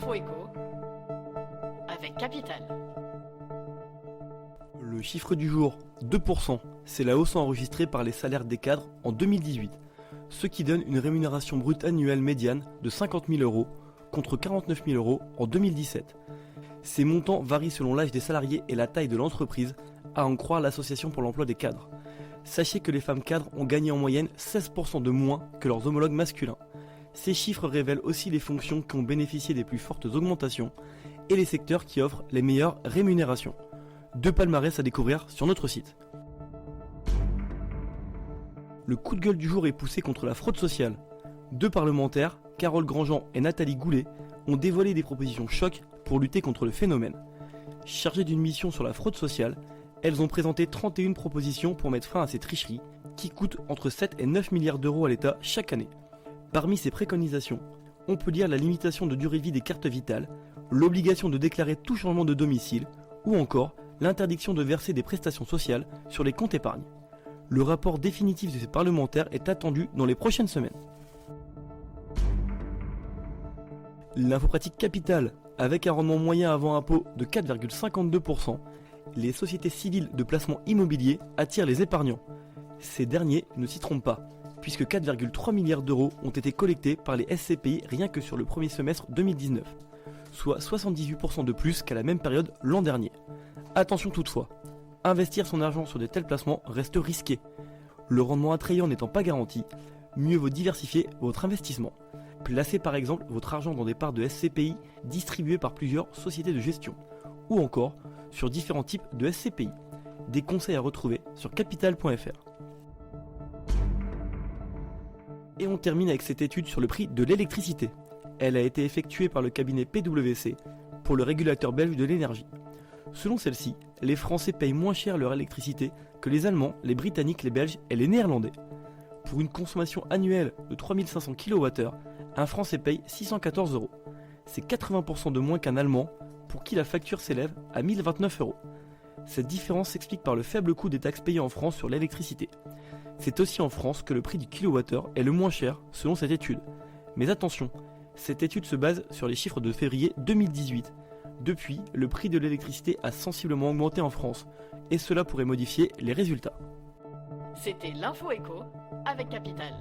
L'info éco avec Capital. Le chiffre du jour, 2%, c'est la hausse enregistrée par les salaires des cadres en 2018, ce qui donne une rémunération brute annuelle médiane de 50 000 euros contre 49 000 euros en 2017. Ces montants varient selon l'âge des salariés et la taille de l'entreprise, à en croire l'Association pour l'emploi des cadres. Sachez que les femmes cadres ont gagné en moyenne 16% de moins que leurs homologues masculins. Ces chiffres révèlent aussi les fonctions qui ont bénéficié des plus fortes augmentations et les secteurs qui offrent les meilleures rémunérations. Deux palmarès à découvrir sur notre site. Le coup de gueule du jour est poussé contre la fraude sociale. Deux parlementaires, Carole Grandjean et Nathalie Goulet, ont dévoilé des propositions choc pour lutter contre le phénomène. Chargées d'une mission sur la fraude sociale, elles ont présenté 31 propositions pour mettre fin à ces tricheries qui coûtent entre 7 et 9 milliards d'euros à l'État chaque année. Parmi ces préconisations, on peut lire la limitation de durée de vie des cartes vitales, l'obligation de déclarer tout changement de domicile ou encore l'interdiction de verser des prestations sociales sur les comptes épargne. Le rapport définitif de ces parlementaires est attendu dans les prochaines semaines. L'info pratique Capital, avec un rendement moyen avant impôt de 4,52%, les sociétés civiles de placement immobilier attirent les épargnants. Ces derniers ne s'y trompent pas, puisque 4,3 milliards d'euros ont été collectés par les SCPI rien que sur le premier semestre 2019, soit 78% de plus qu'à la même période l'an dernier. Attention toutefois, investir son argent sur de tels placements reste risqué. Le rendement attrayant n'étant pas garanti, mieux vaut diversifier votre investissement. Placez par exemple votre argent dans des parts de SCPI distribuées par plusieurs sociétés de gestion, ou encore sur différents types de SCPI. Des conseils à retrouver sur capital.fr. Et on termine avec cette étude sur le prix de l'électricité. Elle a été effectuée par le cabinet PwC pour le régulateur belge de l'énergie. Selon celle-ci, les Français payent moins cher leur électricité que les Allemands, les Britanniques, les Belges et les Néerlandais. Pour une consommation annuelle de 3500 kWh, un Français paye 614 euros. C'est 80% de moins qu'un Allemand, pour qui la facture s'élève à 1029 euros. Cette différence s'explique par le faible coût des taxes payées en France sur l'électricité. C'est aussi en France que le prix du kilowattheure est le moins cher selon cette étude. Mais attention, cette étude se base sur les chiffres de février 2018. Depuis, le prix de l'électricité a sensiblement augmenté en France, et cela pourrait modifier les résultats. C'était l'info éco avec Capital.